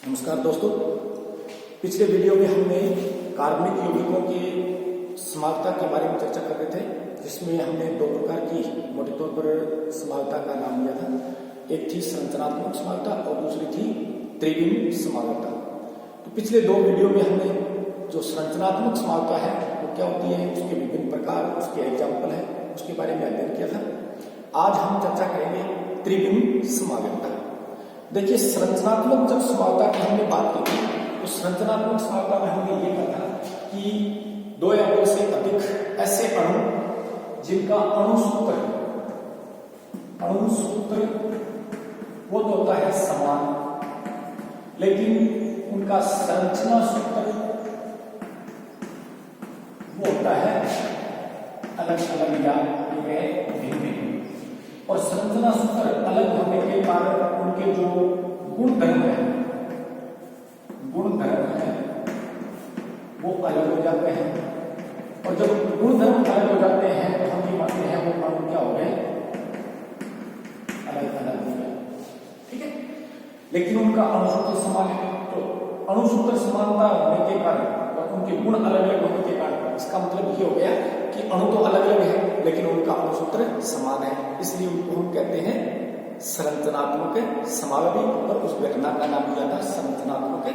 नमस्कार दोस्तों, पिछले वीडियो में हमने कार्बनिक यौगिकों की समानता के बारे में चर्चा कर रहे थे, जिसमें हमने दो प्रकार की मोटे तौर पर समानता का नाम लिया था। एक थी संरचनात्मक समानता और दूसरी थी त्रिविम समानता। तो पिछले दो वीडियो में हमने जो संरचनात्मक समानता है वो क्या होती है, उसके विभिन्न प्रकार, उसके एग्जाम्पल है, उसके बारे में अध्ययन किया था। आज हम चर्चा करेंगे त्रिविम समानता। देखिए, संरचनात्मक जब समानता की हमने बात की थी तो संरचनात्मक समानता में हमने ये कहा था कि दो या दो से अधिक ऐसे अणु जिनका अणुसूत्र वो तो होता है समान, लेकिन उनका संरचना सूत्र वो होता है अलग अलग या भिन्न। और संरचना सूत्र अलग होने के कारण उनके जो गुणधर्म है वो अलग हो जाते हैं। और जब गुणधर्म अलग हो जाते हैं तो हम ये मानते हैं वो अणु क्या हो गए, अलग अलग हो गए। ठीक है, लेकिन उनका अणुसूत्र समान है। तो अणुसूत्र समानता होने के कारण और उनके गुण अलग अलग होने के कारण इसका मतलब ये हो गया कि अणु तो अलग अलग है लेकिन उनका अणुसूत्र समान है, इसलिए उनको हम कहते हैं संरचनात्मक समावधि। और उस घटना का नाम दिया था संरचनात्मक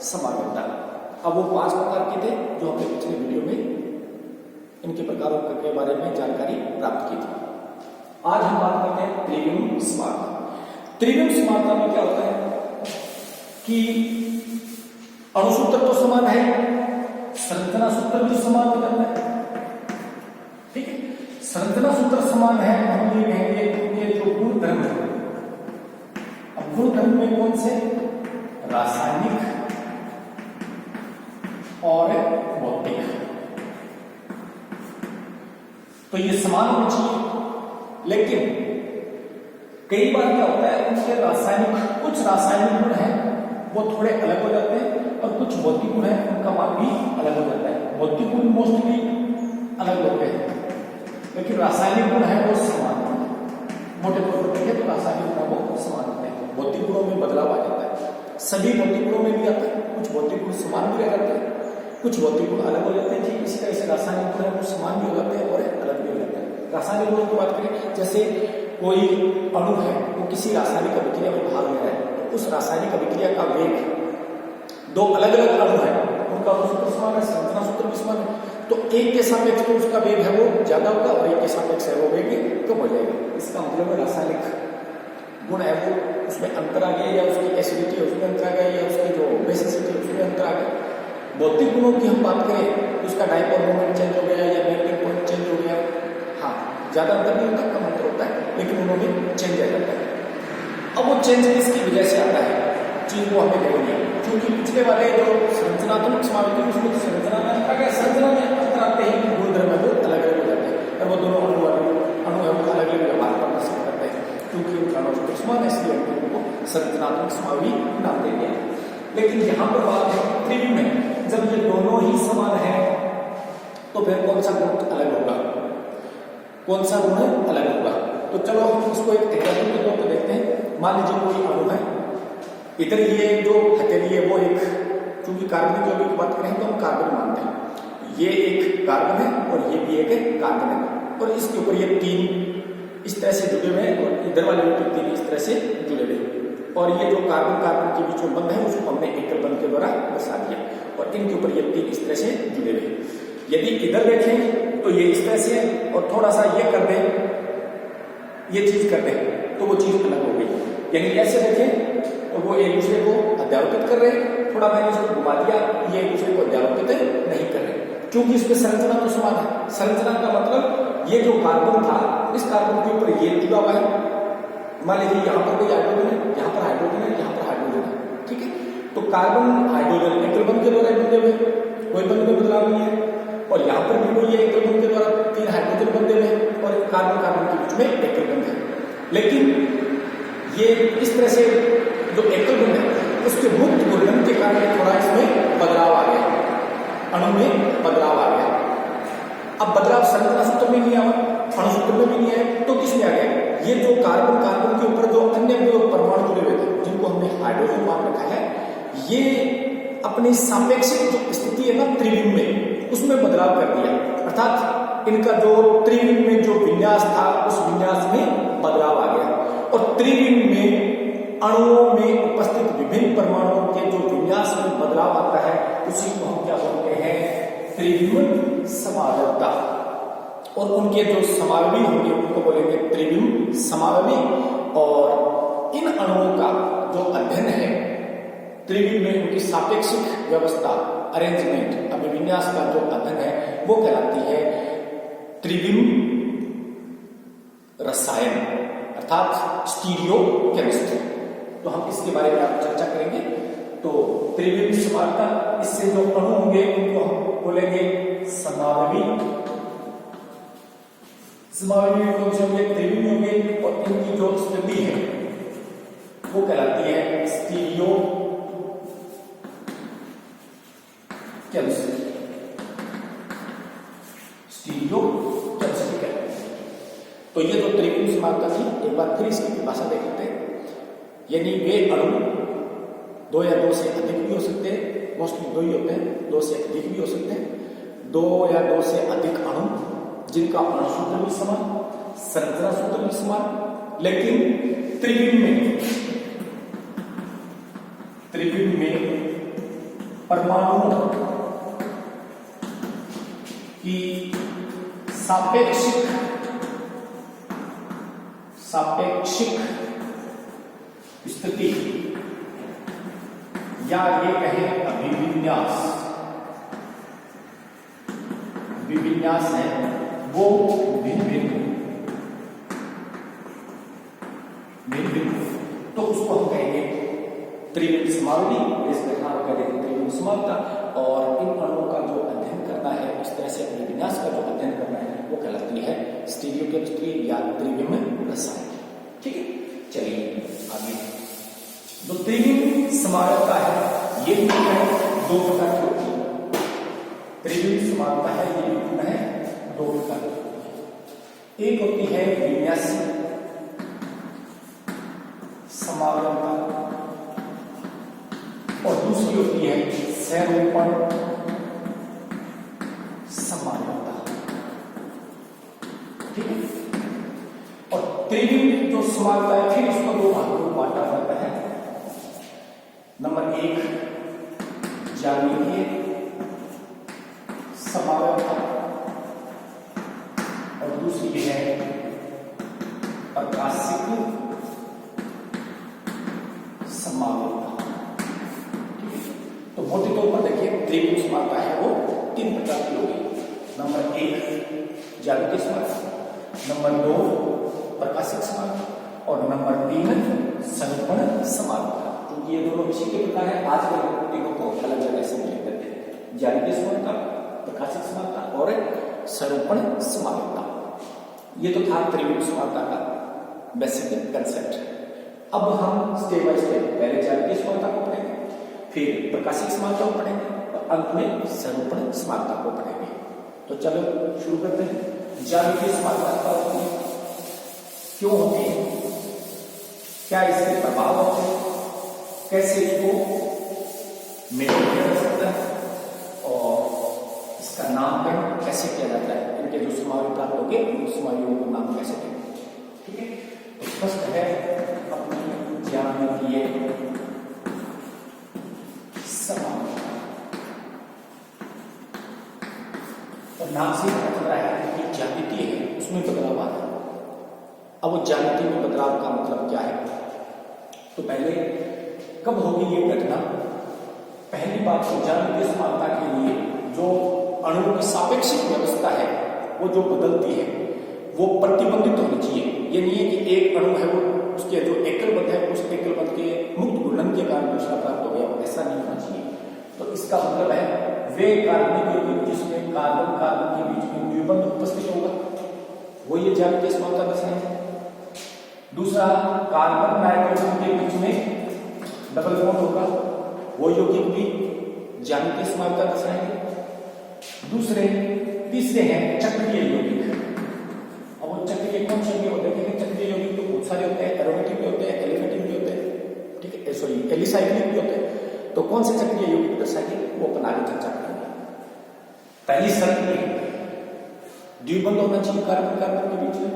समावधता। अब वो 5 प्रकार के थे जो हमने पिछले वीडियो में इनके प्रकारों के बारे में जानकारी प्राप्त की थी। आज हम बात करते हैं त्रिविम समानता। त्रिविम समानता में क्या होता है कि अणुसूत्र तो समान है, संरचना सूत्र भी समान हो जाता है। ठीक है, संरचना सूत्र समान है, हम ये कहेंगे उनके जो गुणधर्म है। अब गुणधर्म में कौन से, रासायनिक और भौतिक, तो ये समान होना चाहिए। लेकिन कई बार क्या होता है, उनके रासायनिक कुछ रासायनिक गुण हैं वो थोड़े अलग हो जाते हैं और कुछ भौतिक गुण है उनका मान भी अलग हो जाता है। भौतिक गुण मोस्टली अलग होते हैं लेकिन रासायनिक गुण है वो समान होते हैं। मोटे तौर पर देखें तो रासायनिक गुण वो समान होते हैं, भौतिक गुणों में बदलाव आ जाता है। सभी भौतिक गुणों में भी आता है, कुछ भौतिक गुण समान भी रह जाते हैं, कुछ भौतिक गुण अलग हो जाते हैं। ठीक इसी तरह से रासायनिक गुण है वो समान भी हो जाते हैं और अलग भी हो जाते हैं। रासायनिक गुणों की बात करें, जैसे कोई अणु है वो किसी रासायनिक अभिक्रिया में भाग ले रहा है, तो उस रासायनिक अभिक्रिया का वेग दो अलग अलग अणु है उनका अणुसूत्र समान है, संरचना सूत्र भी समान है, तो एक के सापेक्ष तो उसका वेग है वो ज्यादा होगा और एक के सापेक्ष है वो वेग कम हो जाएगा। इसका मतलब रासायनिक गुण है वो उसमें अंतर आ गया, या उसकी एसिडिटी उसमें अंतर आ गया, या उसकी जो बेसिसिटी उसमें अंतर आ गया। भौतिक गुणों की हम बात करें तो उसका डायपोल मोमेंट चेंज हो गया या मेल्टिंग पॉइंट चेंज हो गया। हाँ, ज्यादा अंतर नहीं होता, कम अंतर होता है, लेकिन उन्होंने चेंज आ जाता है। अब वो चेंज किसकी वजह से आता है, चीज को हमें देखेंगे, क्योंकि पिछले वाले जो संरचनात्मक समानता है उसमें संरचना में अंतर गया, संरचना में अंतर आते ही गुणधर्म है वो अलग अलग हो जाते हैं और वो दोनों अणु है वो अलग अलग व्यवहार प्रदर्शित करते हैं। क्योंकि उनका अणुसूत्र समान है इसलिए हम उनको संरचनात्मक समावधि नाम देंगे। लेकिन यहाँ पर बात है त्रिविम में, जब ये दोनों ही समान है तो फिर कौन सा गुण अलग होगा, कौन सा गुण अलग होगा। तो चलो हम इसको एक एग्जाम्पल के तौर पर देखते हैं। मान लीजिए कोई अणु है, इधर ये जो हथेली है वो एक, क्योंकि कार्बन यौगिक की बात करें तो हम कार्बन मानते हैं, ये एक कार्बन है और ये भी एक कार्बन है, और इसके ऊपर ये 3 इस तरह से जुड़े हुए हैं और इधर वाले भी 3 इस तरह से जुड़े हुए हैं। और ये जो कार्बन कार्बन के बीच में बंध है उसको हमने एकल बंध के द्वारा दर्शा दिया, और इनके ऊपर ये 3 इस तरह से जुड़े हुए हैं। यदि इधर देखें तो ये इस तरह से है और थोड़ा सा ये कर दें, ये चीज कर दें तो वो चीज अलग हो गई। यानी ऐसे देखें तो वो एक दूसरे को अध्यारोपित कर रहे हैं, थोड़ा मैंने इसको घुमा दिया, ये एक दूसरे को अध्यारोपित नहीं कर रहे, क्योंकि इसमें संरचना तो समान है। संरचना का मतलब ये जो कार्बन था इस कार्बन के ऊपर ये जुड़ा हुआ है। मान लीजिए यहाँ पर कोई हाइड्रोजन है, यहाँ पर हाइड्रोजन है, यहाँ पर हाइड्रोजन है। ठीक है, तो कार्बन हाइड्रोजन एकल बंध के द्वारा बंधे हुए, कोई बंध में बदलाव नहीं है। और यहाँ पर भी कोई एकल बंध के द्वारा 3 हाइड्रोजन बंधे हुए और कार्बन कार्बन के बीच में एकल बंध है। लेकिन ये इस तरह से जो एकल बंध है उसके मुक्त घूर्णन के कारण थोड़ा इसमें बदलाव आ गया, अणु में बदलाव आ गया। अब बदलाव संरचना सूत्र में नहीं आया, अणुसूत्र में भी नहीं है, तो किसमें आ गया, ये जो कार्बन कार्बन के ऊपर जो अन्य परमाणु जुड़े हुए थे जिनको हमने हाइड्रोजन मान रखा है, ये अपनी सापेक्षिक जो स्थिति है ना त्रिविम में, उसमें बदलाव कर दिया। अर्थात इनका जो त्रिविम में जो विन्यास था उस विन्यास में बदलाव आ गया। और त्रिविम में अणुओं में उपस्थित विभिन्न परमाणुओं के जो विन्यास में बदलाव आता है उसी को हम क्या बोलते हैं, त्रिविम समावयवता। और उनके जो समावयवी होंगे उनको बोलेंगे त्रिविम समावयवी। और इन अणुओं का जो अध्ययन है त्रिविम में उनकी सापेक्षिक व्यवस्था, अरेंजमेंट, अभिविन्यास का जो अध्ययन है वो कहलाती है त्रिविम रसायन, अर्थात स्टीरियो केमिस्ट्री। तो हम इसके बारे में आप चर्चा करेंगे। तो त्रिविम समावयवता, इससे जो अणु होंगे उनको हम बोलेंगे समावयवी। समावयवी कौन से होंगे, त्रिविम होंगे। और इनकी जो स्थिति है वो कहलाती है स्टीरियो केमिस्ट्री। स्टीरियो केमिस्ट्री कहलाती है। तो ये जो त्रिविम समावयवता थी, एक बार फिर इसकी परिभाषा देख लेते हैं। यानी वे अणु 2 या 2 से अधिक भी हो सकते हैं, मोस्टली 2 ही होते हैं, 2 से अधिक भी हो सकते हैं। 2 या 2 से अधिक अणु जिनका अणु सूत्र भी समान, संरचना सूत्र भी समान, लेकिन त्रिविम में परमाणुओं की सापेक्षिक स्थिति या ये कहें विविन्यास है वो भिन्न तो उसको हम कहेंगे त्रिविम समावयवी। इसका नाम कह देंगे त्रिविम समावयवता। और इन अणुओं का जो अध्ययन करना है, इस तरह से अभिविन्यास का जो अध्ययन करना है वो कहलाती है स्टीरियो केमिस्ट्री या त्रिविम रसायन। ठीक है, चलिए आगे। जो त्रिविम समावयवता है ये भी है 2 प्रकार की होती है। त्रिविम समावयवता है ये भी है 2 प्रकार की होती है। एक होती है विन्यासी समावयवता और दूसरी होती है संरूपण समावयवता। ठीक है। और त्रिविम जो समावयवता है फिर इसको 2 भागों में बांटा जाता है। नंबर 1 ज्यामितीय समावयवता और दूसरी है प्रकाशिक समावयवता। तो मोटे तौर पर देखिए त्रिविम समावयवता है वो 3 प्रकार की होगी। नंबर 1 ज्यामितीय समावयवता, नंबर 2 प्रकाशिक समावयवता और नंबर 3 संरूपण समावयवता। क्योंकि ये दोनों विषय के प्रकार है, आज के टॉपिकों को अलग जगह से मिले करते हैं। ज्यामितीय समावयवता, प्रकाशिक समावयवता और संरूपण समावयवता। ये तो था त्रिविम समावयवता का बेसिक कंसेप्ट। अब हम स्टेप बाय स्टेप पहले ज्यामितीय समावयवता को पढ़ेंगे, फिर प्रकाशिक समावयवता को पढ़ेंगे और अंत में संरूपण समावयवता को पढ़ेंगे। तो चलो शुरू करते हैं। ज्यामितीय समावयवता क्या होती है, क्यों होती है, क्या इसके प्रभाव होते हैं, कैसे इसको मेजर किया जा सकता है और इसका नामकरण कैसे किया जाता है, इनके जो समावयव प्राप्त होंगे उन समावयों का नाम कैसे देंगे। ठीक है, तो फर्स्ट है अपनी ज्यामितीय समावयवता। तो नाम से पता चल रहा है कि ज्यामितीय है उसमें बदलाव आ रहा है। अब वो ज्यामिति में बदलाव का मतलब क्या है, तो पहले कब होगी ये घटना। पहली बात तो ज्यामितीय समावयवता के लिए जो अणुओं की सापेक्षिक व्यवस्था है वो जो बदलती है वो प्रतिबंधित होनी चाहिए। ये नहीं है कि एक अणु है वो उसके जो एकल बंध है उस एकल बंध के मुक्त घूर्णन के कारण दूसरा प्राप्त हो गया, ऐसा नहीं होना चाहिए। तो इसका मतलब है वे कार्बनिक यौगिक जिसमें कार्बन कार्बन के बीच में द्विबंध उपस्थित होगा वो ये ज्यामितीय समावयवता दर्शाएंगे। दूसरा, कार्बन नाइट्रोजन के बीच में डबल बॉन्ड होगा वो यौगिक भी ज्यामितीय समावयवता दर्शाएंगे। तीसरे हैं चक्रीय यौगिक। अब वो चक्रीय कौन से यौगिक होते हैं, चक्रीय यौगिक तो बहुत सारे होते हैं, एरोमेटिक भी होते हैं, एलिफेटिक भी होते हैं, ठीक है, सॉरी एलिसाइक्लिक भी होते हैं। तो कौन से चक्रीय यौगिक दर्शाएंगे वो अपन आगे चर्चा करेंगे। पहली शर्त ये द्विबंध होना चाहिए कार्बन कार्बन के बीच में,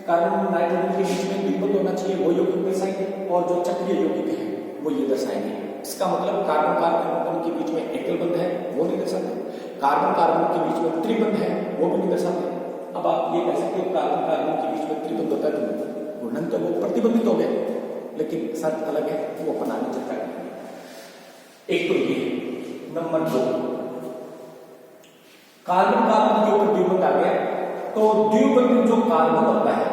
कार्बन नाइट्रोजन के बीच में द्विबंध होना चाहिए, वो यौगिक दर्शाएंगे। और जो चक्रीय यौगिक है वो ये दर्शाएंगे। इसका मतलब कार्बन कार्बन के बीच में एकल बंध है वो नहीं दर्शाते, कार्बन कार्बन के बीच में त्रिबंध है वो भी नहीं दर्शाते। अब आप ये कह सकते हो कार्बन कार्बन के बीच में त्रिबंध होता है तो घूर्णन तो वो प्रतिबंधित हो गया, लेकिन शर्त अलग है, वो अपन आगे चर्चा करेंगे। एक तो ये नंबर 2, कार्बन कार्बन के ऊपर द्विबंध आ गया तो द्विबंधी जो कार्बन होता है,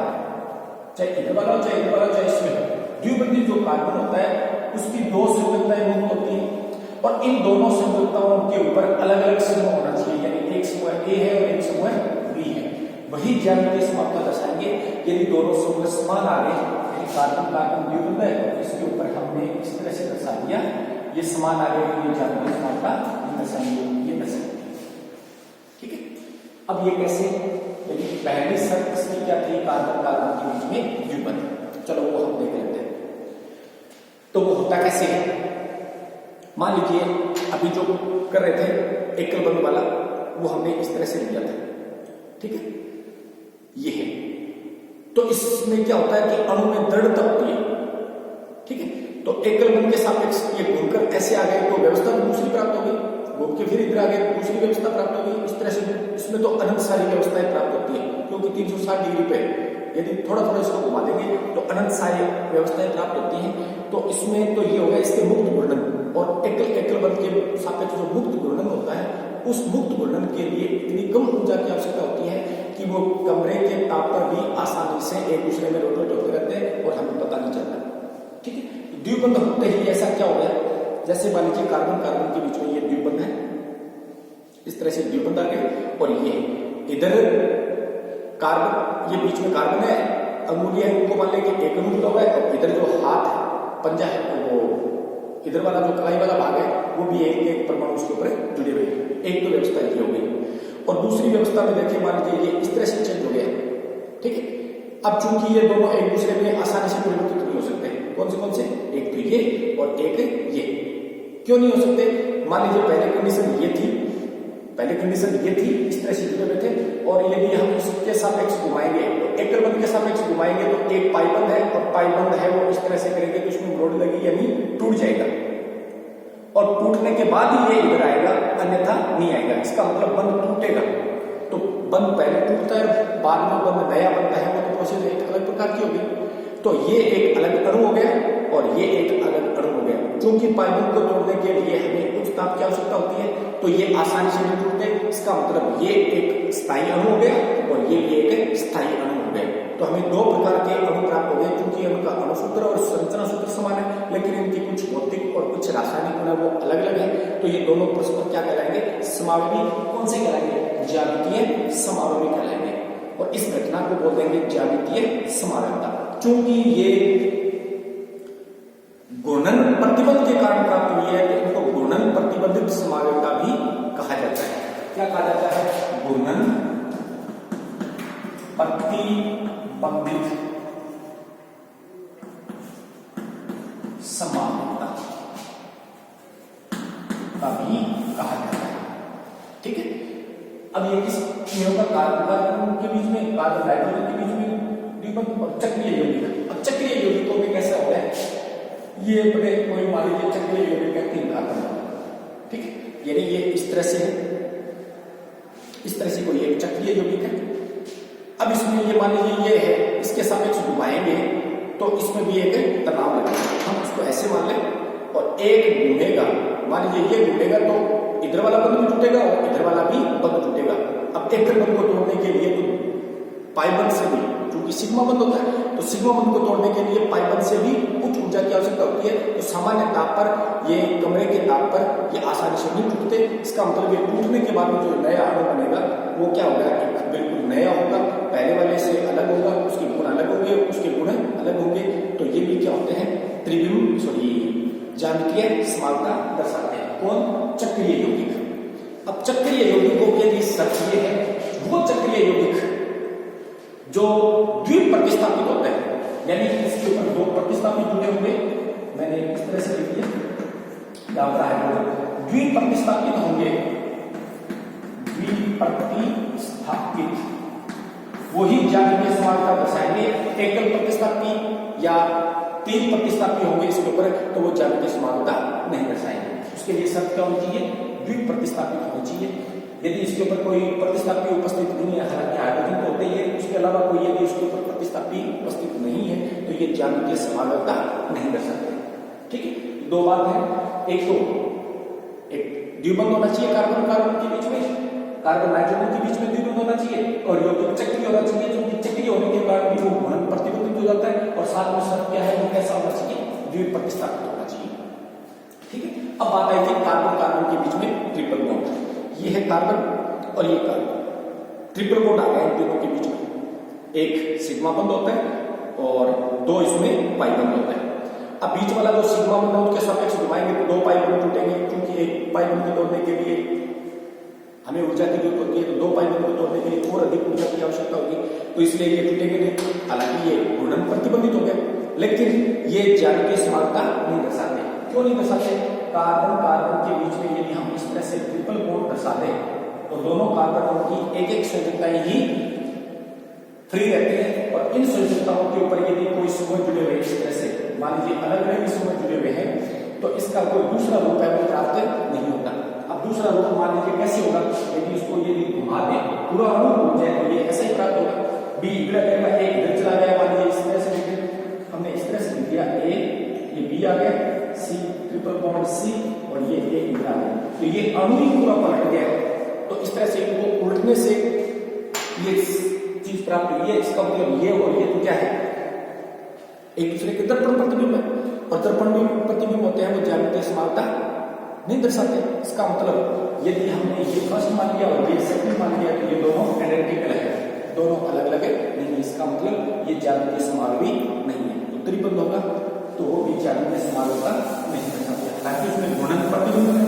चाहे इधर वाला हो चाहे इधर वाला चाहे इसमें हो, द्विबंधी जो कार्बन होता है उसकी दो संयुक्ताएं मुक्त होती है और इन दोनों संयुक्ताओं के ऊपर अलग अलग समूह होना चाहिए, यानी एक समूह ए है और एक समूह बी है। वही ज्यामितीय समानता दर्शाएंगे। यदि दोनों समूह समान आ गए, यानी कार्बन कार्बन द्विबंध है तो इसके ऊपर हमने इस तरह से दर्शा दिया, ये समान आ गए तो ये ज्यामितीय समानता दर्शाएंगे, ये दर्शाएंगे। ठीक है, अब ये कैसे, लेकिन पहली शर्त इसकी क्या थी, कार्बन कार्बन के बीच में द्विबंध। चलो वो हम देख लेते हैं। तो वो होता कैसे है, मान लीजिए अभी जो कर रहे थे एकल बंध वाला वो हमने इस तरह से लिया था, ठीक है, ये है। तो इसमें क्या होता है कि अणु में दृढ़ता होती है, ठीक है। तो एकल बंध के सापेक्ष ये घूमकर ऐसे आ गए तो व्यवस्था दूसरी प्राप्त होगी, घूम के फिर इधर आ गए दूसरी व्यवस्था प्राप्त होगी। इस तरह से इसमें तो अनंत सारी व्यवस्थाएं प्राप्त होती है, क्योंकि 360 डिग्री पे यदि थोड़ा थोड़ा इसको घुमा देंगे तो अनंत सारी व्यवस्थाएं प्राप्त होती हैं। तो इसमें तो ये होगा इसके मुक्त घूर्णन, और एकल बंध के सापेक्ष जो मुक्त घूर्णन होता है उस मुक्त घूर्णन के लिए इतनी कम ऊर्जा की आवश्यकता होती है कि वो कमरे के ताप पर भी आसानी से एक दूसरे में रोटेट होते रहते हैं और हमें पता नहीं चलता। ठीक है, द्विबंध होते ही ऐसा क्या हो गया, जैसे मान लीजिए कार्बन कार्बन के बीच में ये द्विबंध है, इस तरह से द्विबंध आ गए और ये इधर कार्बन, ये बीच में कार्बन है, अंगुलियां हैं उनको मान लेंगे एक अणु जुड़ा हुआ है, और इधर जो हाथ है पंजा है वो इधर वाला जो कलाई वाला भाग है वो भी एक एक परमाणु उसके ऊपर जुड़े हुए। एक तो व्यवस्था ये हो गई, और दूसरी व्यवस्था में देखिए मान लीजिए ये इस तरह से चेंज हो गया, ठीक है। अब चूंकि ये दोनों एक दूसरे में आसानी से परिवर्तित नहीं हो सकते, कौन से, एक तो ये और एक ये, क्यों नहीं हो सकते, मान लीजिए पहले कंडीशन ये थी, इस तरह से जुड़े हुए थे, और यदि हम इसके सापेक्ष घुमाएंगे तो एकल बंध के सापेक्ष घुमाएंगे तो एक पाइबंध है, और पाइबंध है वो इस तरह से करेंगे तो इसमें ब्रोड लगी यानी टूट जाएगा, और टूटने के बाद ही ये इधर आएगा, अन्यथा नहीं आएगा। इसका मतलब बंध टूटेगा, तो बंध पहले टूटता है बाद में बंध नया बनता है, वो तो प्रोसेस एक अलग प्रकार की होगी। तो ये एक अलग अणु हो गया और ये एक अलग अणु हो गया। क्योंकि पाइबंध को तोड़ने के लिए हमें उच्च ताप की आवश्यकता होती है, तो ये आसानी से नहीं टूटते। इसका मतलब ये एक स्थायी अणु हो गया और ये भी एक स्थायी अणु हो गया। तो हमें दो प्रकार के अणु प्राप्त हो गए, क्योंकि इनका अणु सूत्र और संरचना सूत्र समान है, लेकिन इनकी कुछ भौतिक और कुछ रासायनिक गुण वो अलग अलग है। तो ये दोनों परस्पर क्या कहलाएंगे, समावयवी। कौन से कहलाएंगे, ज्यामितीय समावयवी कहलाएंगे, और इस घटना को बोल देंगे ज्यामितीय समावयवता। चूंकि ये घूर्णन प्रतिबंध के कारण प्राप्त हुई है, तो इनको घूर्णन प्रतिबंधित समावयवता भी कहा जाता है। क्या कहा जाता है, घूर्णन प्रतिबंधित समावयवता का भी कहा जाता है। ठीक है, अब ये किस होगा, कार्बन के बीच में, कार्बन नाइट्रोजन के बीच में द्विबंध, और चक्रीय यौगिक। अब चक्रीय यौगिकों में कैसा होता है, ये अपने कोई मान लीजिए चक्रीय यौगिक है 3 कार्बन, ठीक है, यानी ये इस तरह से है, इस तरह से कोई एक चक्रीय यौगिक है। अब इसमें ये मान लीजिए ये है, इसके सापेक्ष घुमाएंगे तो इसमें भी एक तनाव लगेगा, हम उसको ऐसे मान लें, और एक घूमेगा, मान लीजिए ये घूमेगा तो इधर वाला बंध भी टूटेगा और इधर वाला भी बंध टूटेगा। अब एकल बंध को तोड़ने के लिए तो पाइबंध से भी, क्योंकि सिग्मा बंध होता है, तो सिग्मा बंध को तोड़ने के लिए पाइबंध से भी उच्च ऊर्जा की आवश्यकता होती है। तो सामान्य ताप पर, ये कमरे के ताप पर ये आसानी से नहीं टूटते। इसका मतलब ये टूटने के बाद में जो नया अणु बनेगा वो क्या होगा, बिल्कुल नया होगा, पहले वाले से अलग होगा, उसके गुण अलग होंगे, उसके गुण अलग होंगे। तो ये भी क्या होते हैं, ज्यामितीय समानता दर्शाते हैं। कौन, चक्रीय यौगिक। अब चक्रीय यौगिकों के लिए शर्त ये है, वो चक्रीय यौगिक जो द्विप्रतिस्थापित होते हैं, यानी इसके ऊपर 2 प्रतिस्थापित जुड़े होंगे, मैंने इस तरह से लिख दिया, डालता हाइड्रोजन द्विप्रतिस्थापित होंगे, द्विप्रतिस्थापित वही ज्यामितीय समानता दर्शाएंगे। एकल प्रतिस्थापी या तीन प्रतिस्थापी होंगे इसके ऊपर तो वो ज्यामितीय समानता नहीं दर्शाएंगे। उसके लिए शर्त क्या होनी चाहिए? द्विप्रतिस्थापित होनी चाहिए। यदि इसके ऊपर कोई प्रतिस्थापी उपस्थित नहीं है, हालांकि हाइड्रोजन तो होते ही है, उसके अलावा कोई यदि इसके ऊपर प्रतिस्थापी उपस्थित नहीं है तो ये ज्यामितीय समानता नहीं दर्शाते। ठीक है, दो बात है, एक तो एक द्विबंध होना चाहिए कार्बन कार्बन के बीच में, कार्बन नाइट्रोजन के बीच में द्विबंध होना चाहिए, और यौगिक चक्रीय होना चाहिए, जो कि चक्रीय होने के बाद भी वो घूर्णन प्रतिबंधित हो जाता है। और साथ में शर्त क्या है, वो कैसा होना चाहिए? द्विप्रतिस्थापित होना चाहिए। ठीक है, अब बात आई थी कार्बन कार्बन के बीच में ट्रिपल बॉन्ड। ये है कार्बन और ये कार्बन, ट्रिपल बॉन्ड आ गया इन दोनों के बीच में। एक सिग्मा बंध होता है और दो इसमें पाई बंध होता है। अब बीच वाला जो सिग्मा बंध है उसके सापेक्ष घुमाएंगे तो दो पाई बंध टूटेंगे, क्योंकि एक पाई बंध तोड़ने के लिए हमें ऊर्जा की जरूरत होती है, तो दो पाई बंध को तोड़ने के लिए और अधिक ऊर्जा की आवश्यकता होगी, तो इसलिए ये टूटेंगे नहीं। हालांकि ये घूर्णन प्रतिबंधित हो गया, लेकिन ये ज्यामितीय समानता नहीं दर्शाते। क्यों नहीं दर्शाते? कार्बन कार्बन के बीच में यदि हम इस तरह से ट्रिपल बॉन्ड दर्शा दें तो दोनों कार्बनों की एक एक संयोजकताएं ही फ्री रहती है, और इन संयोजकताओं के ऊपर यदि कोई समूह जुड़े हुए इस तरह से, मान लीजिए अलग अलग समूह जुड़े हुए हैं, तो इसका कोई दूसरा रूप है वो प्राप्त नहीं होता। अब दूसरा रूप मान लीजिए कैसे होगा? यदि इसको यदि घुमा दें पूरा अणु घूम जाए तो ये ऐसे ही प्राप्त होगा। बी इधर गया, एक इधर चला गया, मान लीजिए इस तरह से लिखे, हमने इस तरह से लिख दिया ए, ये बी आ गया, सी ट्रिपल बॉन्ड सी, और ये इधर आ गया, तो ये अणु ही पूरा पलट गया। तो इस तरह से इनको उल्टने से ये चीज प्राप्त हुई है। इसका मतलब ये और ये तो क्या है? एक दूसरे के दर्पण प्रतिबिंब है, और दर्पण प्रतिबिंब होते हैं वो ज्यामितीय समानता नहीं दर्शाते। इसका मतलब यदि हमने ये फर्स्ट मान लिया और ये सेकंड मान लिया तो ये दोनों आइडेंटिकल है, दोनों अलग अलग नहीं है। इसका मतलब ये ज्यामितीय समानवी नहीं है। तो त्रिबंध होगा तो वो भी ज्यामितीय समानता नहीं दर्शाते। ताकि उसमें घूर्णन प्रतिबिंब है,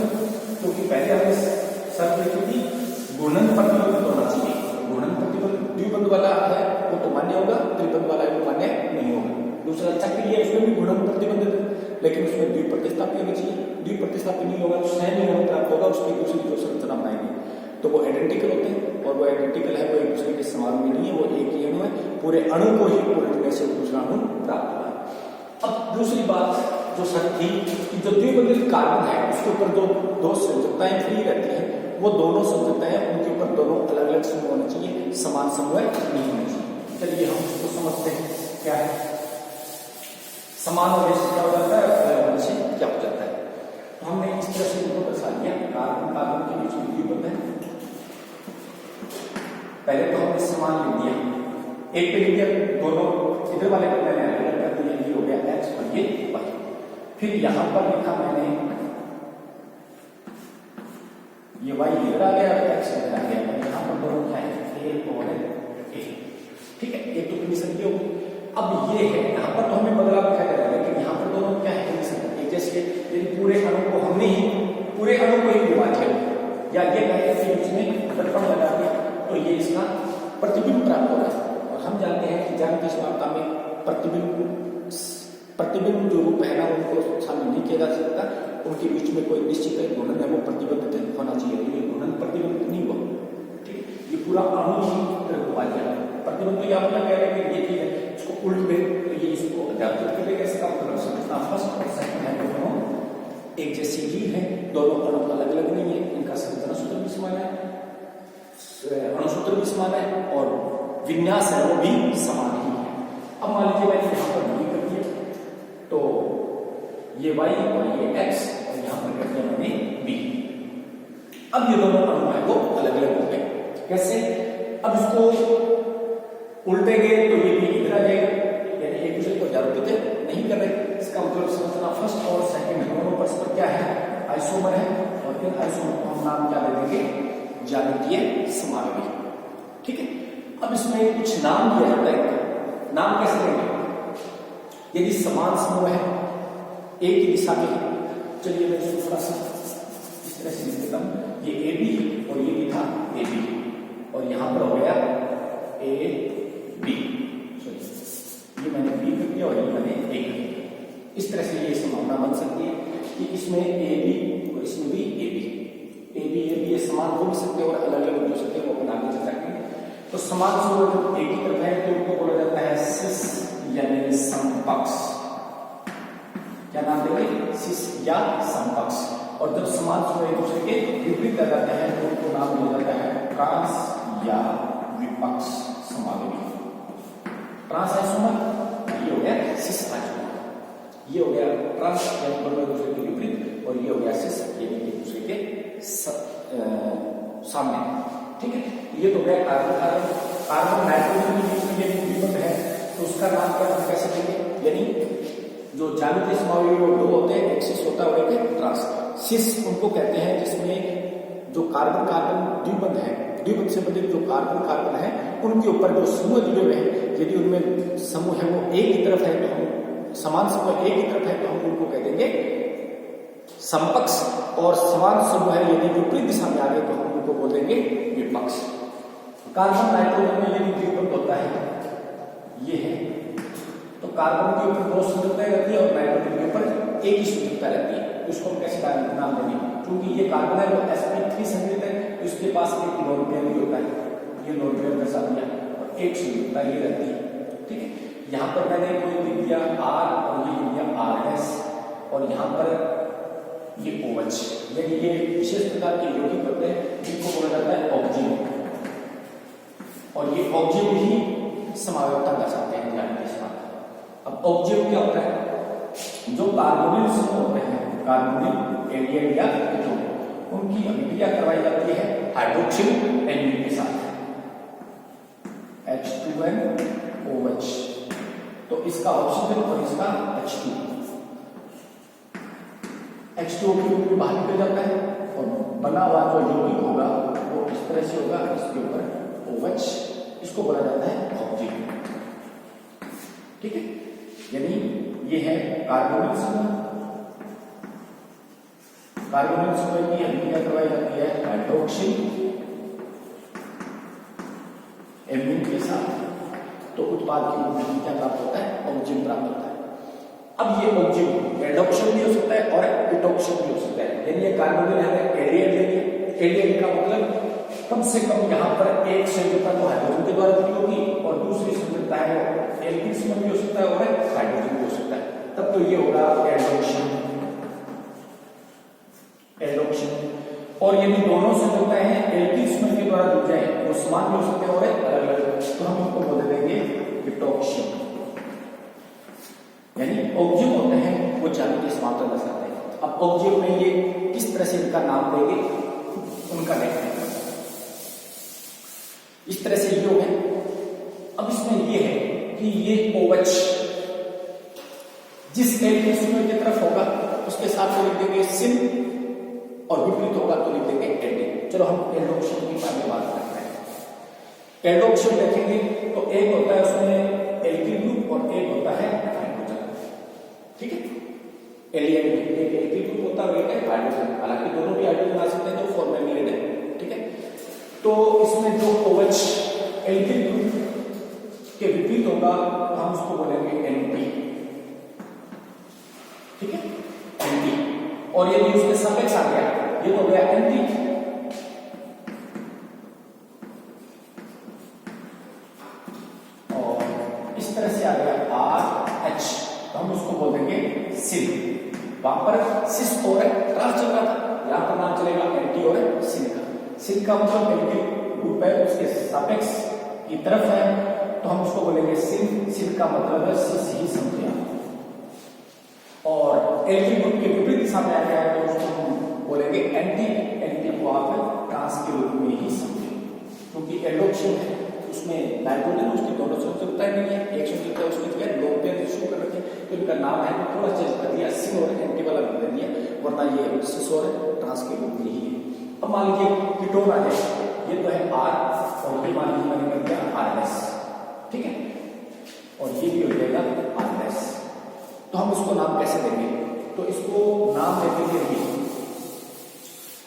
क्योंकि पहले हमने शर्त लिखी थी घूर्णन प्रतिबंध होना चाहिए। घूर्णन प्रतिबंध द्विबंध वाला है वो तो मान्य होगा, त्रिबंध वाला है वो मान्य नहीं होगा। दूसरा चक्रीय है, उसमें भी घूर्णन प्रतिबंधित है, लेकिन उसमें द्विप्रतिस्थापी होनी चाहिए। द्विप्रतिस्थापी नहीं होगा तो सहनीय होना प्राप्त होगा, उसकी दूसरी जो संरचना बनाएंगे तो वो आइडेंटिकल होते हैं, और वो आइडेंटिकल है, वो एक दूसरे के समान भी नहीं है, वो एक ही अणु है। पूरे अणु को ही उलटने से दूसरा अणु प्राप्त हुआ। अब दूसरी बात जो शर्त थी कि जो द्विबंधित कार्बन है उसके ऊपर जो दो संयोजकताएं फ्री रहती है, वो दोनों संयोजकताएं उनके ऊपर दोनों अलग अलग समूह होने चाहिए, समान समूह नहीं होने चाहिए। चलिए हम इसको समझते हैं क्या है समान होने से क्या हो जाता है, अलग होने से क्या हो जाता है। तो हमने इस तरह से इनको दर्शा दिया, कार्बन कार्बन के बीच में द्विबंध है। पहले तो हमने समान लिख दिया, एक पे लिख दिया, दोनों इधर वाले को मैंने अलग कर दिया, ये हो गया एक्स और ये वाई। फिर यहां पर लिखा मैंने ये वाई इधर आ गया, एक्स इधर आ गया, और यहां पर दोनों क्या है, ए और ए। ठीक है, एक तो कंडीशन ये होगी। अब ये है यहाँ पर तो हमें बदलाव दिखाई दे रहा है, लेकिन यहाँ पर दोनों क्या है कंडीशन, एक जैसे यदि पूरे अणु को हमने ही पूरे अणु को ही घुमा दिया, या ये कहते हैं इसमें दर्पण लगा दिया, तो ये इसका प्रतिबिंब प्राप्त हो रहा है। और हम जानते हैं कि ज्यामितीय समानता में प्रतिबिंब जो रूप है ना उनको शामिल नहीं किया जा सकता, उनके बीच में कोई निश्चित घूर्णन है वो प्रतिबंधित होना चाहिए। तो ये घूर्णन प्रतिबंधित नहीं हुआ। ठीक है, ये पूरा अणु ही घुमा दिया। प्रतिबंध तो यहाँ कह रहे हैं कि ये चीज है, इसको उल्ट में तो ये इसको अध्यात्मिक करेगा। इसका मतलब संरचना फर्स्ट और सेकंड है दोनों एक जैसी ही है, दोनों अणु अलग अलग नहीं है, इनका संरचना सूत्र भी समान है, अणुसूत्र भी समान है, और विन्यास है वो भी समान ही है। अब मान लीजिए मैंने यहाँ पर बी कर दिया, तो ये वाई और ये एक्स, और यहाँ पर कर दिया मैंने बी। अब ये दोनों अणु है वो अलग अलग हो गए। कैसे? अब इसको उल्टेंगे तो ये भी इधर आ जाएगा, यानी एक दूसरे को जागरूक नहीं कर रहे। इसका मतलब संरचना फर्स्ट और सेकंड दोनों परस्पर क्या है, आइसोमर है, और इन आइसोमर को हम नाम क्या दे देंगे, ज्यामितीय समानवी। ठीक है, अब इसमें कुछ नाम दिया जाता है, नाम कैसे देंगे? यदि समान समूह है, एक ही दिशा में है, चलिए मैं इसको थोड़ा सा इस तरह से लिख देता हूं, ये ए बी और ये भी था ए बी, और यहां पर हो गया ए बी, ये मैंने बी कर दिया और ये मैंने ए कर दिया। इस तरह से ये संभावना बन सकती है। कि इसमें ए बी और इसमें भी ए बी ये समान हो भी सकते हैं और अलग अलग हो सकते हैं, वो अपन आगे चर्चा करेंगे। तो समान समूह जब एक ही तरफ है तो उनको बोला जाता है सिस यानी समपक्ष। क्या नाम देंगे? सिस या समपक्ष। और जब समान समूह एक दूसरे के विपरीत आ जाते हैं तो उनको नाम दिया जाता है ट्रांस या विपक्ष समावेशी। ट्रांस आइसोमर ये हो गया सिस आइसोमर, ये हो गया ट्रांस यानी दोनों एक दूसरे के विपरीत, और ये हो गया सिस यानी एक दूसरे के सामने। ठीक है, ये तो गया कार्बन नाइट्रोजन के बीच में ये द्विबंध है तो उसका नाम क्या हम कैसे देंगे? यानी जो ज्यामितीय समावेशी वो दो होते हैं, एक सिस होता है और एक ट्रांस। सिस उनको कहते हैं जिसमें जो कार्बन कार्बन द्विबंध है, द्विबंध से बंधित जो कार्बन कार्बन है उनके ऊपर जो समूह जुड़े हुए हैं, यदि उनमें समूह है वो एक ही तरफ है तो हम समान समूह एक ही तरफ है तो हम उनको कह देंगे समपक्ष, और समान समूह है यदि विपरीत दिशा में आ गए तो हम उनको बोल देंगे विपक्ष। कार्बन नाइट्रोजन में यदि द्विबंध होता है ये है तो कार्बन के ऊपर दो संयुक्ताएं रहती है और नाइट्रोजन के ऊपर एक ही संयुक्ता रहती है, तो इसको हम कैसे नाम देंगे? क्योंकि ये कार्बन है वो sp3 संयुक्त है तो इसके पास एक लोन पेयर भी होता है, ये लोन पेयर के साथ दिया और एक संयुक्ता ये रहती है। ठीक है, यहाँ पर मैंने कोई लिख दिया R और ये लिख दिया RS और यहाँ पर ये OH, यानी ये विशेष प्रकार के यौगिक होते हैं जिनको बोला जाता है ऑक्जिन, और ये ऑक्जिन ही समायोजकता दर्शाते हैं ज्यामितीय समानता। अब ऑक्जिन क्या होता है? जो कार्बोनिल समूह होते हैं, कार्बोनिल एल्डिहाइड या कीटोन, उनकी अभिक्रिया करवाई जाती है हाइड्रोक्सिल एल्यूमिन के साथ H2NOH, तो इसका ऑक्सीजन और इसका H2O के रूप में बाहर निकल जाता है और बना हुआ जो यौगिक होगा वो इस तरह से होगा, इसके ऊपर OH, इसको बोला जाता है ऑक्सीजन। ठीक है, यानी ये है कार्बोनिल समूह, कार्बोनिल समूह की अभिक्रिया करवाई जाती है हाइड्रोक्सिल एमीन के साथ, तो उत्पाद की रूप में क्या प्राप्त होता है? ऑक्सीजन प्राप्त होता है। अब ये ऑक्सीजन एल्डोक्सिल भी हो सकता है और एटोक्सिल भी हो सकता है, यानी ये कार्बोनिल है एल्डिहाइड लेंगे, एल्डिहाइड का मतलब कम से कम यहाँ पर एक संयुक्ता तो हाइड्रोजन के द्वारा जुड़ी होगी और दूसरी संयुक्ता है एल्किल समूह भी हो सकता है और हाइड्रोजन भी हो सकता है, तब तो ये होगा एल्डोक्सिल। और यदि दोनों संयुक्ताएं हैं एल्किल समूह के द्वारा जुड़ जाए वो समान भी हो सकते हैं और अलग अलग, तो हम उनको बोल देंगे कीटोक्सिल। यानी ऑक्जिन होते हैं वो ज्यामितीय समानता दर्शाते हैं। अब ऑक्जिन में ये किस तरह से इनका नाम देंगे उनका देखते हैं। इस तरह से ये हो गए। अब इसमें ये है कि ये OH जिस एल्किल समूह की तरफ होगा उसके साथ तो लिख देंगे सिन और विपरीत होगा तो लिख देंगे एल्डिहाइड। चलो हम एल्डोक्सिल की आगे बात करते हैं। एल्डोक्सिल देखेंगे तो एक होता है उसमें एल्किल ग्रुप और एक होता है हाइड्रोजन। ठीक है, एल्डिहाइड में एक एल्किल ग्रुप होता है और एक है हाइड्रोजन, हालांकि दोनों भी हाइड्रोजन आ सकते हैं तो फॉर्मेलिन है। ठीक है, तो इसमें जो OH एल्किल ग्रुप के विपरीत होगा हम उसको बोलेंगे एंटी। ठीक है, एंटी, और यदि उसके सापेक्ष आ गया ये तो गया एंटी, और इस तरह से आ गया RH तो हम उसको बोल देंगे सिन। वहां पर सिस और ट्रांस चल रहा था, यहां पर नाम चलेगा एंटी और सिन का। सिन का मतलब एल्किल ग्रुप है उसके सापेक्ष की तरफ है तो हम उसको बोलेंगे सिन। सिन का मतलब है सिस ही समझिए, और एल्किल ग्रुप के विपरीत दिशा में आ गया है तो उसको हम बोलेंगे एंटी। एंटी को आप ट्रांस के रूप में ही समझें, क्योंकि एल्डोक्सिल है उसमें नाइट्रोजन उसकी दोनों संयुक्ताएं नहीं है, एक संयुक्ता उसकी जगह लोन पेयर इशू कर रखे तो इनका नाम है थोड़ा चेंज कर दिया, सिन और एंटी वाला बदल दिया, वरना ये सिस और ट्रांस के रूप में ही है। अब मान लीजिए कीटोन आ जाए, ये तो है R और ये मान लीजिए मैंने कर दिया RS। ठीक है, और ये भी हो जाएगा RS, तो हम उसको नाम कैसे देंगे? तो इसको नाम देते हैं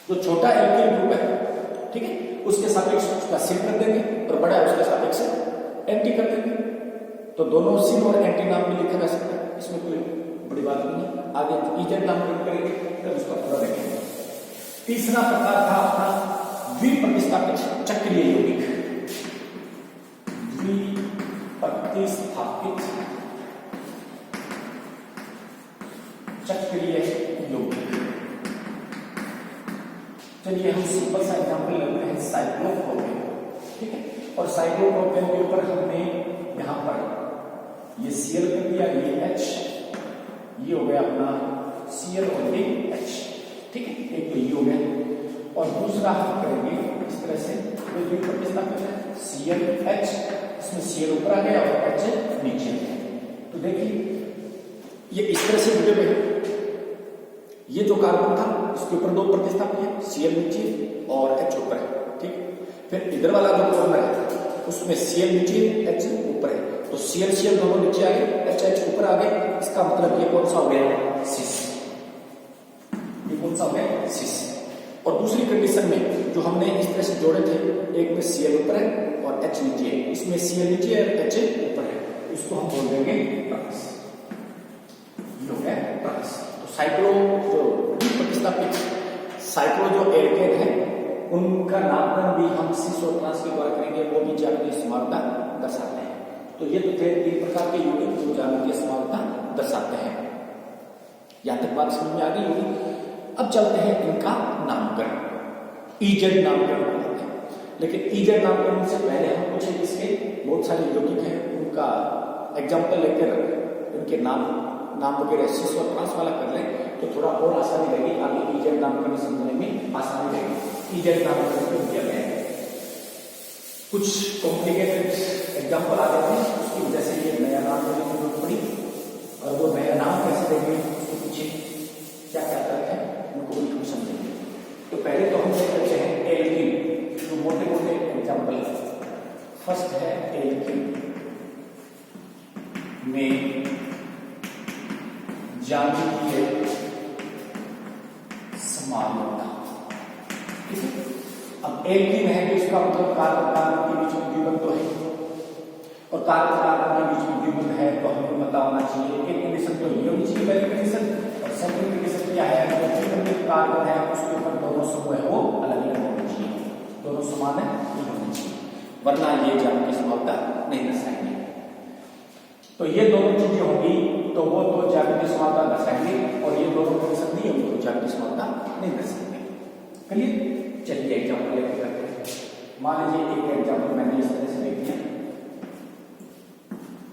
जो छोटा एल्किल ग्रुप है, ठीक है, उसके सापेक्ष उसका सिन कर देंगे और बड़ा है उसके सापेक्ष एंटी कर देंगे, तो दोनों सिन और एंटी नाम में लिखा जा सकता है, इसमें कोई बड़ी बात नहीं है, आगे इजेड नामकरण करेंगे तब उसका पूरा देखेंगे। तीसरा प्रकार था अपना द्विप्रतिस्थापित चक्रीय यौगिक। द्विप्रतिस्थापित चक्रीय यौगिक। चलिए हम सिंपल सा एग्जांपल लेते हैं साइक्लोप्रोपेन, ठीक है। और साइक्लोप्रोपेन के ऊपर हमने यहां पर ये Cl कर दिया, ये H, ये हो गया अपना Cl और ये H, ठीक है। एक तो ये हो गया और दूसरा हम करेंगे इस तरह से, कोई भी प्रतिस्थापित है Cl H, इसमें Cl ऊपर आ गया और H नीचे आ गया। तो देखिए ये इस तरह से जुड़े हुए हैं। ये जो कार्बन था इसके ऊपर दो प्रतिस्थापित है, Cl नीचे और H ऊपर है, ठीक। फिर इधर वाला जो कॉर्नर है उसमें Cl नीचे H ऊपर है, तो Cl Cl दोनों नीचे आ गए, H H ऊपर आ गए। इसका मतलब ये कौन सा हो गया, सिस। ये कौन सा हो गया, सिस। और दूसरी कंडीशन में जो हमने इस तरह से जोड़े थे, एक में Cl ऊपर है और H नीचे है, इसमें Cl नीचे है और H ऊपर है, इसको हम बोल देंगे ट्रांस। ये हो गया ट्रांस। तो साइक्लो जो प्रतिस्थापित साइक्लो जो एल्केन है उनका नामकरण भी हम सिस और ट्रांस के द्वारा करेंगे, वो भी ज्यामितीय समानता दर्शाते हैं। तो ये तो थे तीन प्रकार के यौगिक जो ज्यामितीय समानता दर्शाते हैं। यहां तक बात समझ में आ गई होगी। अब चलते हैं इनका नामकरण, इजेड नामकरण करते हैं। लेकिन इजेड नामकरण से पहले हम कुछ इसके बहुत सारे यौगिक हैं उनका एग्जाम्पल लेकर उनके नाम वगैरह सिस और ट्रांस वाला कर लें तो थोड़ा और आसानी रहेगी, आगे इजेड नामकरण समझने में आसानी रहेगी। इजेड नामकरण क्यों किया गया है, कुछ कॉम्प्लिकेटेड एग्जाम्पल आ जाते हैं, उसकी वजह से ये नया नाम देने की जरूरत पड़ी। और वो नया नाम कैसे देंगे, उसके पीछे क्या क्या तर्क है उनको भी हम समझेंगे। तो पहले तो हम देख लेते हैं एल्कीन, जो मोटे मोटे एग्जाम्पल। फर्स्ट है एल्कीन में ज्यामितीय समानता, ठीक है। अब एल्कीन है तो इसका मतलब कार्बन कार्बन के बीच में द्विबंध तो है, और कार्बन कार्बन के बीच में द्विबंध है तो हमें पता होना चाहिए एक कंडीशन तो ये होनी चाहिए पहली कंडीशन, और सेकंड कंडीशन क्या है, कार्बन है उसके ऊपर दोनों समूह है वो अलग अलग होने चाहिए, दोनों समान है नहीं होने चाहिए, वरना ये ज्यामितीय समानता नहीं दर्शाएंगे। तो ये दोनों चीजें होंगी तो वो दो ज्यामितीय समानता दर्शाएंगे, और ये दोनों कंडीशन नहीं होंगी तो ज्यामितीय समानता नहीं दर्शाएंगे। क्लियर। चलिए एग्जाम्पल लेके करते हैं। मान लीजिए एक एग्जाम्पल मैंने इस तरह से लिख दिया,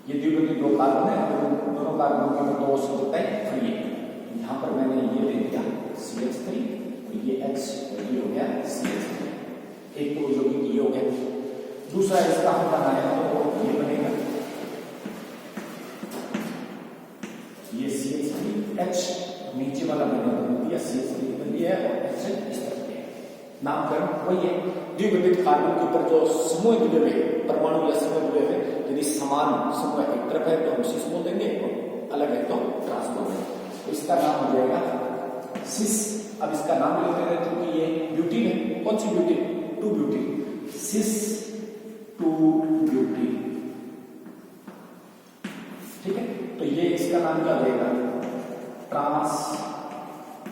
ये द्विबंधी दो कार्बन है, दोनों कार्बन के दो संयुक्त है फ्री है। यहां पर मैंने ये ले लिया CH3, तो ये X और ये हो गया CH3, एक तो यौगिक ये हो गया। दूसरा इसका हम बनाया तो ये बनेगा, ये CH3H नीचे वाला मैंने बना दिया, CH3 बन दिया है और H इस तरह दिया। नामकरण वही है, द्विबंधित कार्बन के ऊपर जो समूह जुड़े हुए परमाणु या समूह जुड़े हुए, यदि समान समूह एक तरफ है तो हम सिस बोल देंगे, अलग है तो ट्रांस बोल देंगे। तो इसका नाम हो जाएगा सिस। अब इसका नाम लेते हैं क्योंकि ये ब्यूटीन है, कौन सी ब्यूटीन, 2-ब्यूटीन, सिस 2-ब्यूटीन, ठीक है। तो ये इसका नाम क्या रहेगा, ट्रांस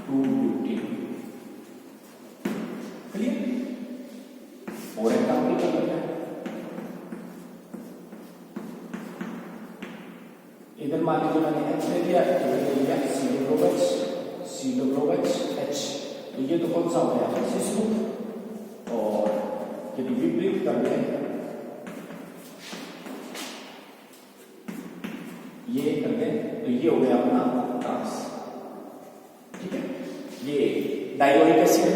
2-ब्यूटीन। क्लियर। और एग्जाम्पल कर लेते हैं, इधर मान लीजिए मैंने H ले लिया, इधर ले लिया COOH, तो ये तो कौन सा हो गया सिस2, और यदि विपरीत कर दें ये कर दें तो ये हो गया अपना ट्रांस, ठीक है। ये डायोनिक एसिड है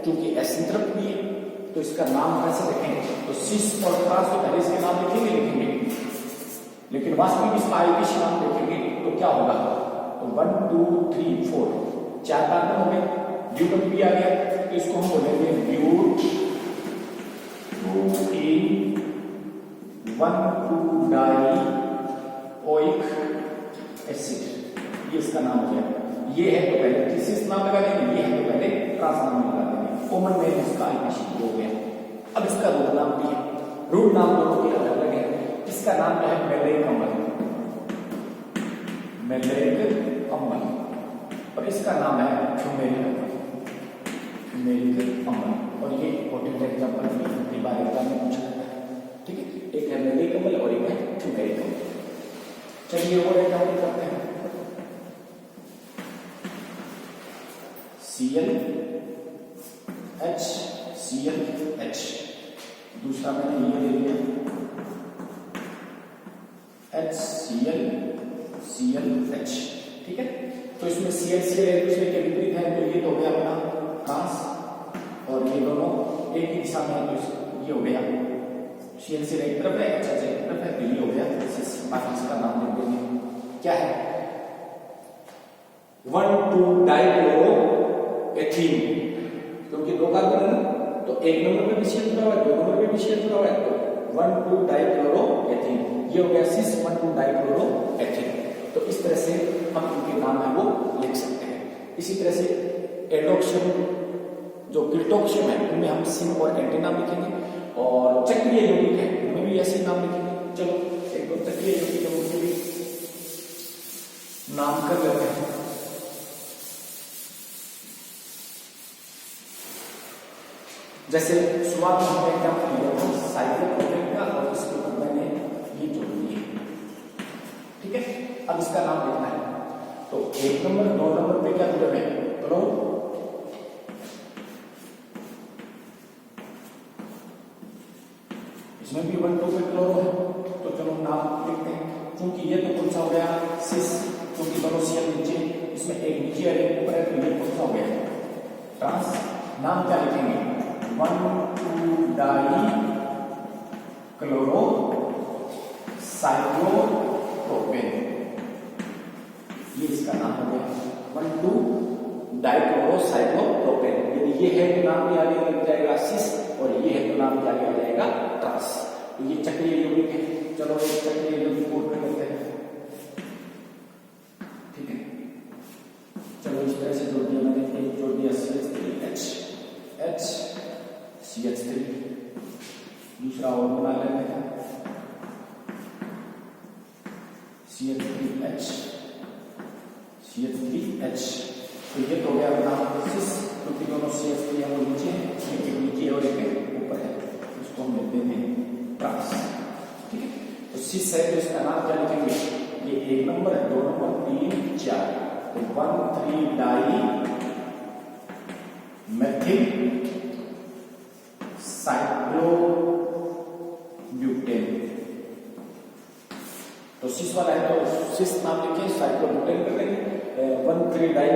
क्योंकि एसिंथ्रप भी है, तो इसका नाम कैसे रखेंगे, तो सिस और ट्रांस तो पहले इसके नाम लिखेंगे, लेकिन वास्तविक इसका आयुष नाम देखेंगे तो क्या होगा, तो 1 2 3 4 4 कार्बन हो गए, द्विबंध भी आ गया, तो इसको हम बोलेंगे ब्यूट 2-1,2-डाइओइक एसिड, ये इसका नाम हो गया। ये है तो पहले सिस नाम लगा देंगे, ये है तो पहले ट्रांस नाम लगा देंगे, कॉमन में इसका आयुष हो गया। अब इसका रूट नाम भी है, रूट नाम दोनों के अलग अलग है। इसका नाम जो है मैलेरिक अम्ल, मैलेरिक अम्ल और इसका नाम है फ्यूमेरिक अम्ल। फ्यूमेरिक अम्ल और ये इंपॉर्टेंट एग्जांपल भी बार एग्जाम में पूछा जाता है। ठीक है, एक है मेरिक अम्ल और एक है फ्यूमेरिक अम्ल। चलिए और एग्जांपल करते हैं। ClH ClH, दूसरा मैंने ये ले लिया HClClH। ठीक है, तो इसमें ClCl एक दूसरे के विपरीत है, तो ये तो हो गया अपना ट्रांस और ये दोनों एक ही दिशा में है, तो ये हो गया ClCl एक तरफ है, HH एक तरफ है, तो ये हो गया सिस। बाकी इसका नाम दे देंगे क्या है 1,2-डाइक्लोरोएथीन, क्योंकि दो कार्बन है ना, तो एक नंबर पे भी शेयर जुड़ा हुआ है, दो नंबर पे भी शेयर जुड़ा हुआ है, तो 1,2-डाइक्लोरोएथीन ये हो गया सिस 1,2-डाइक्लोरोएथीन। तो इस तरह से हम इनके नाम है वो लिख सकते हैं। इसी तरह से एल्डोक्सियम जो कीटोक्सियम है उनमें हम सिन और एंटी नाम लिखेंगे, और चक्रीय यौगिक है उनमें भी ऐसे नाम लिखेंगे। चलो एक दो चक्रीय यौगिक है उनके भी नाम कर लेते हैं। जैसे शुरुआत में हमने एग्जाम्पल लिया था साइक्लोप्रोपेन का, और इसके ऊपर मैंने ये जोड़ दिए। ठीक है, अब इसका नाम लिखना है। तो एक नंबर दो नंबर पे क्या जुड़े हैं क्लोरो, इसमें भी 1,2 पे क्लोरो है, तो चलो नाम लिखते हैं। क्योंकि ये तो कौन सा हो गया सिस, क्योंकि दोनों सीएल नीचे, इसमें एक नीचे और एक ऊपर है, तो ये कौन सा हो गया ट्रांस। नाम क्या लिखेंगे 1,2-डाइक्लोरोसाइक्लोप्रोपेन, ये इसका नाम हो गया 1,2-डाइक्लोरोसाइक्लोप्रोपेन। यदि ये है तो नाम भी आगे लग जाएगा सिस, और ये है तो नाम भी आगे आ जाएगा ट्रांस। तो ये चक्रीय यौगिक है। चलो एक चक्रीय यौगिक कोड कर लेते हैं। ठीक है, चलो इस तरह से जोड़ दिया मैंने, एक जोड़ दिया CH3H CH3, दूसरा और बना लेते हैं CH3H। तो ये तो हो गया अपना सिस, क्योंकि दोनों CH3 है वो नीचे है, एक नीचे और एक ऊपर है, उसको हम लेते हैं ट्रांस। ठीक है, तो सिस है तो इसका नाम क्या लिखेंगे, ये एक नंबर है, दो नंबर, 3 4, तो 1,3-डाइमेथिल साइक्लोब्यूटेन। तो सिस वाला है तो सिस नाम लिखिए, साइक्लोब्यूटेन कर लेंगे। 1,3-डाई